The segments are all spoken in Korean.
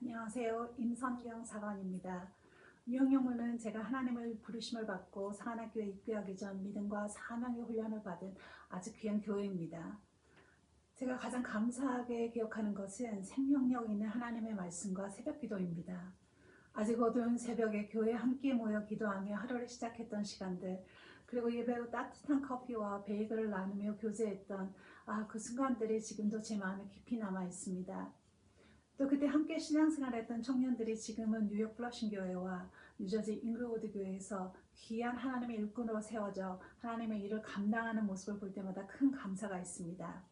안녕하세요. 임선경 사관입니다. 유형영문은 제가 하나님의 부르심을 받고 상한학교에 입교하기 전 믿음과 사명의 훈련을 받은 아주 귀한 교회입니다. 제가 가장 감사하게 기억하는 것은 생명력 있는 하나님의 말씀과 새벽기도입니다. 아직 어두운 새벽에 교회에 함께 모여 기도하며 하루를 시작했던 시간들, 그리고 예배 후 따뜻한 커피와 베이글을 나누며 교제했던 그 순간들이 지금도 제 마음에 깊이 남아 있습니다. 또 그때 함께 신앙생활했던 청년들이 지금은 뉴욕 플러싱 교회와 뉴저지 잉글우드 교회에서 귀한 하나님의 일꾼으로 세워져 하나님의 일을 감당하는 모습을 볼 때마다 큰 감사가 있습니다.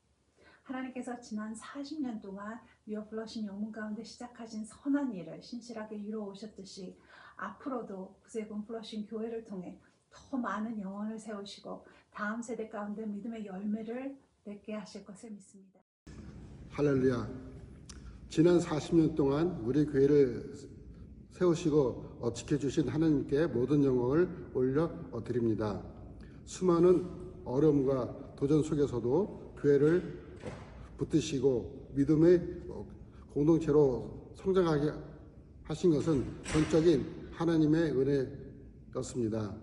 하나님께서 지난 40년 동안 뉴욕 플러싱 영문 가운데 시작하신 선한 일을 신실하게 이루어 오셨듯이 앞으로도 구세군 플러싱 교회를 통해 더 많은 영혼을 세우시고 다음 세대 가운데 믿음의 열매를 맺게 하실 것을 믿습니다. 할렐루야. 지난 40년 동안 우리 교회를 세우시고 지켜주신 하나님께 모든 영광을 올려드립니다. 수많은 어려움과 도전 속에서도 교회를 붙드시고 믿음의 공동체로 성장하게 하신 것은 전적인 하나님의 은혜였습니다.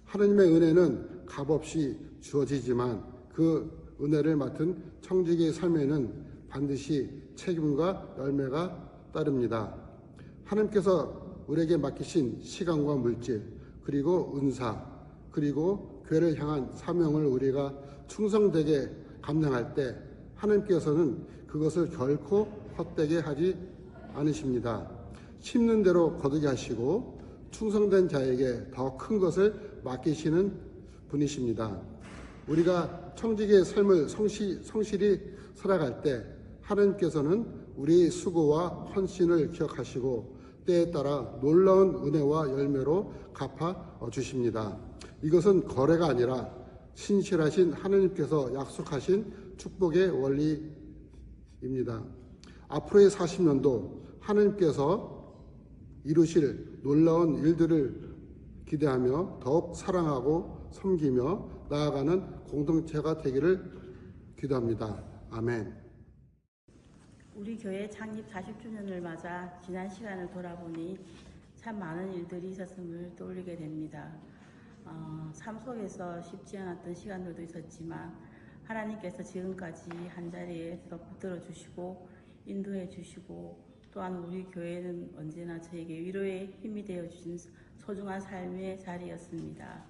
하나님의 은혜는 값없이 주어지지만 그 은혜를 맡은 청지기의 삶에는 반드시 책임과 열매가 따릅니다. 하나님께서 우리에게 맡기신 시간과 물질, 그리고 은사, 그리고 교회를 향한 사명을 우리가 충성되게 감당할 때 하나님께서는 그것을 결코 헛되게 하지 않으십니다. 심는 대로 거두게 하시고 충성된 자에게 더 큰 것을 맡기시는 분이십니다. 우리가 청지기의 삶을 성실히 살아갈 때 하나님께서는 우리의 수고와 헌신을 기억하시고 때에 따라 놀라운 은혜와 열매로 갚아 주십니다. 이것은 거래가 아니라 신실하신 하나님께서 약속하신 축복의 원리입니다. 앞으로의 40년도 하나님께서 이루실 놀라운 일들을 기대하며 더욱 사랑하고 섬기며 나아가는 공동체가 되기를 기도합니다. 아멘. 우리 교회 창립 40주년을 맞아 지난 시간을 돌아보니 참 많은 일들이 있었음을 떠올리게 됩니다. 삶 속에서 쉽지 않았던 시간들도 있었지만 하나님께서 지금까지 한자리에 더 붙들어 주시고 인도해 주시고 또한 우리 교회는 언제나 저에게 위로의 힘이 되어 주신 소중한 삶의 자리였습니다.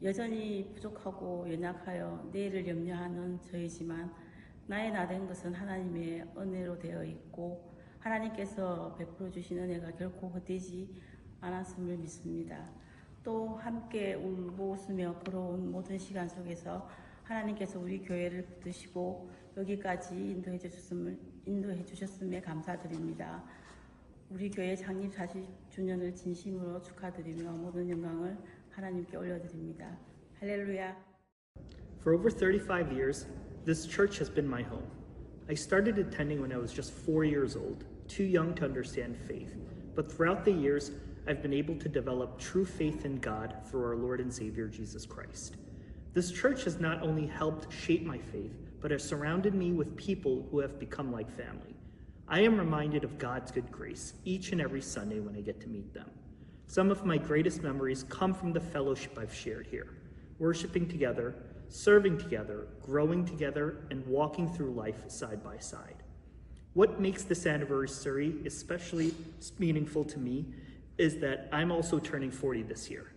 여전히 부족하고 연약하여 내일을 염려하는 저이지만 나의 나된 것은 하나님의 은혜로 되어 있고 하나님께서 베풀어 주신 은혜가 결코 헛되지 않았음을 믿습니다. 또 함께 울고 웃으며 걸어온 모든 시간 속에서 하나님께서 우리 교회를 붙드시고 여기까지 인도해 주셨음에 감사드립니다. 우리 교회 창립 40주년을 진심으로 축하드리며 모든 영광을 하나님께 올려드립니다. 할렐루야. For over 35 years, this church has been my home. I started attending when I was just 4 years old, too young to understand faith. But throughout the years, I've been able to develop true faith in God through our Lord and Savior, Jesus Christ. This church has not only helped shape my faith, but has surrounded me with people who have become like family. I am reminded of God's good grace each and every Sunday when I get to meet them. Some of my greatest memories come from the fellowship I've shared here, worshiping together, serving together, growing together, and walking through life side by side. What makes this anniversary especially meaningful to me is that I'm also turning 40 this year.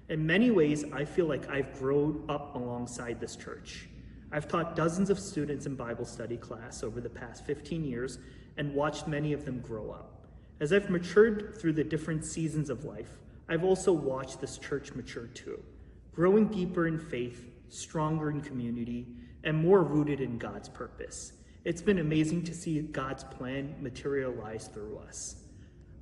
In many ways, I feel like I've grown up alongside this church. I've taught dozens of students in Bible study class over the past 15 years and watched many of them grow up. As I've matured through the different seasons of life, I've also watched this church mature too, growing deeper in faith, stronger in community, and more rooted in God's purpose. It's been amazing to see God's plan materialize through us.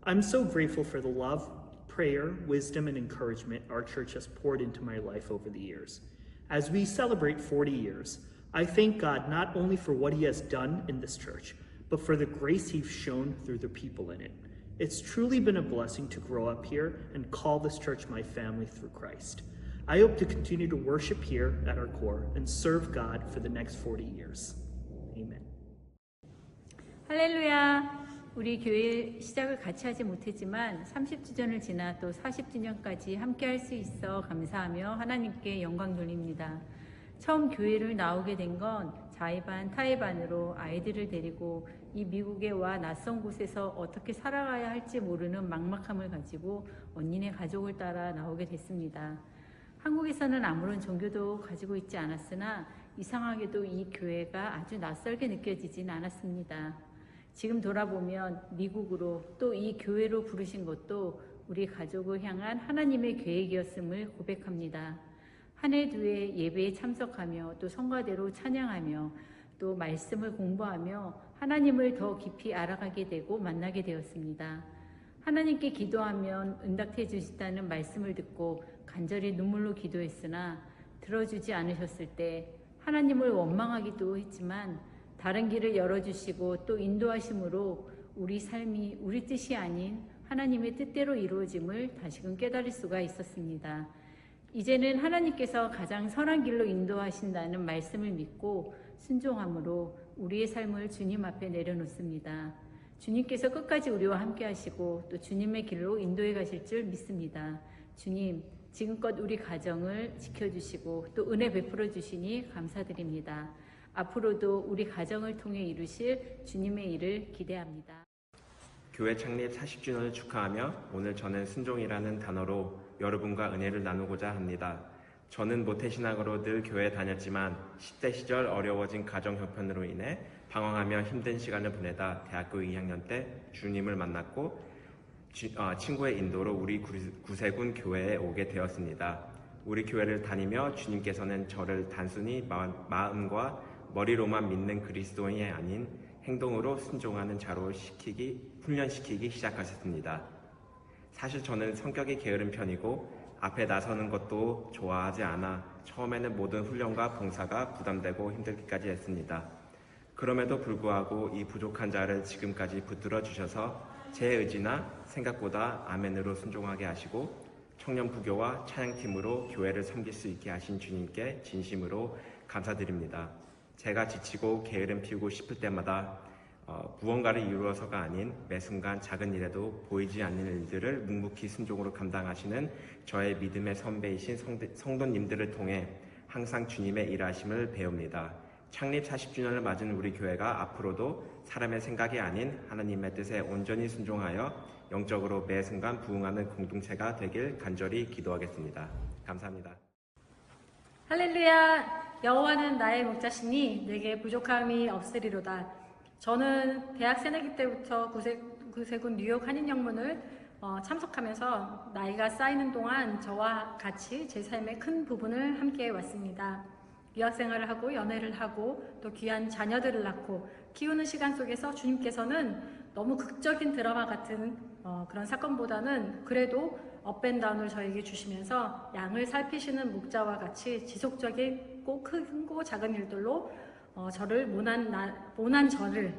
I'm so grateful for the love, prayer, wisdom, and encouragement our church has poured into my life over the years. As we celebrate 40 years, I thank God not only for what He has done in this church, but for the grace He's shown through the people in it. It's truly been a blessing to grow up here and call this church my family through Christ. I hope to continue to worship here at our core and serve God for the next 40 years. Amen. 할렐루야. 우리 교회 시작을 같이 하지 못했지만 30주년을 지나 또 40주년까지 함께 할 수 있어 감사하며 하나님께 영광 돌립니다. 처음 교회를 나오게 된 건 자의반, 타의반으로 아이들을 데리고 이 미국에 와 낯선 곳에서 어떻게 살아가야 할지 모르는 막막함을 가지고 언니네 가족을 따라 나오게 됐습니다. 한국에서는 아무런 종교도 가지고 있지 않았으나 이상하게도 이 교회가 아주 낯설게 느껴지진 않았습니다. 지금 돌아보면 미국으로 또 이 교회로 부르신 것도 우리 가족을 향한 하나님의 계획이었음을 고백합니다. 한 해 두 해 예배에 참석하며 또 성가대로 찬양하며 또 말씀을 공부하며 하나님을 더 깊이 알아가게 되고 만나게 되었습니다. 하나님께 기도하면 응답해 주신다는 말씀을 듣고 간절히 눈물로 기도했으나 들어주지 않으셨을 때 하나님을 원망하기도 했지만 다른 길을 열어주시고 또 인도하심으로 우리 삶이 우리 뜻이 아닌 하나님의 뜻대로 이루어짐을 다시금 깨달을 수가 있었습니다. 이제는 하나님께서 가장 선한 길로 인도하신다는 말씀을 믿고 순종함으로 우리의 삶을 주님 앞에 내려놓습니다. 주님께서 끝까지 우리와 함께 하시고 또 주님의 길로 인도해 가실 줄 믿습니다. 주님, 지금껏 우리 가정을 지켜주시고 또 은혜 베풀어 주시니 감사드립니다. 앞으로도 우리 가정을 통해 이루실 주님의 일을 기대합니다. 교회 창립 40주년을 축하하며 오늘 저는 순종이라는 단어로 여러분과 은혜를 나누고자 합니다. 저는 모태신앙으로 늘 교회에 다녔지만 10대 시절 어려워진 가정 형편으로 인해 방황하며 힘든 시간을 보내다 대학교 2학년 때 주님을 만났고 친구의 인도로 우리 구세군 교회에 오게 되었습니다. 우리 교회를 다니며 주님께서는 저를 단순히 마음과 머리로만 믿는 그리스도인이 아닌 행동으로 순종하는 자로 훈련시키기 시작하셨습니다. 사실 저는 성격이 게으른 편이고 앞에 나서는 것도 좋아하지 않아 처음에는 모든 훈련과 봉사가 부담되고 힘들기까지 했습니다. 그럼에도 불구하고 이 부족한 자를 지금까지 붙들어 주셔서 제 의지나 생각보다 아멘으로 순종하게 하시고 청년 부교와 찬양팀으로 교회를 섬길 수 있게 하신 주님께 진심으로 감사드립니다. 제가 지치고 게으름 피우고 싶을 때마다 무언가를 이루어서가 아닌 매 순간 작은 일에도 보이지 않는 일들을 묵묵히 순종으로 감당하시는 저의 믿음의 선배이신 성도님들을 통해 항상 주님의 일하심을 배웁니다. 창립 40주년을 맞은 우리 교회가 앞으로도 사람의 생각이 아닌 하나님의 뜻에 온전히 순종하여 영적으로 매 순간 부흥하는 공동체가 되길 간절히 기도하겠습니다. 감사합니다. 할렐루야! 여호와는 나의 목자시니 내게 부족함이 없으리로다. 저는 대학 새내기 때부터 구세군 뉴욕 한인영문을 참석하면서 나이가 쌓이는 동안 저와 같이 제 삶의 큰 부분을 함께 왔습니다. 유학생활을 하고 연애를 하고 또 귀한 자녀들을 낳고 키우는 시간 속에서 주님께서는 너무 극적인 드라마 같은 그런 사건보다는 그래도 업앤다운을 저에게 주시면서 양을 살피시는 목자와 같이 지속적이고 크고 작은 일들로 저를 모난 저를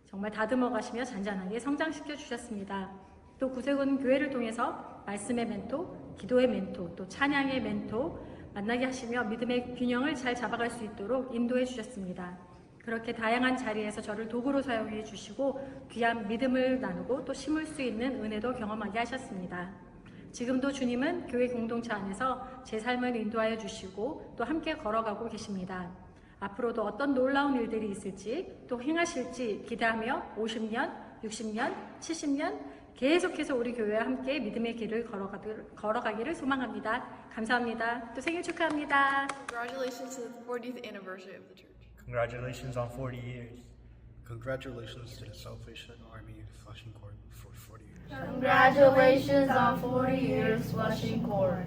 정말 다듬어 가시며 잔잔하게 성장시켜 주셨습니다. 또 구세군 교회를 통해서 말씀의 멘토, 기도의 멘토, 또 찬양의 멘토 만나게 하시며 믿음의 균형을 잘 잡아갈 수 있도록 인도해 주셨습니다. 그렇게 다양한 자리에서 저를 도구로 사용해 주시고 귀한 믿음을 나누고 또 심을 수 있는 은혜도 경험하게 하셨습니다. 지금도 주님은 교회 공동체 안에서 제 삶을 인도하여 주시고 또 함께 걸어가고 계십니다. 앞으로도 어떤 놀라운 일들이 있을지 또 행하실지 기대하며 50년, 60년, 70년 계속해서 우리 교회와 함께 믿음의 길을 걸어가기를 소망합니다. 감사합니다. 또 생일 축하합니다. Congratulations to the 40th anniversary of the church. Congratulations on 40 years. Congratulations to the Salvation Army Flushing Court for 40 years. Congratulations on 40 years, Flushing Court.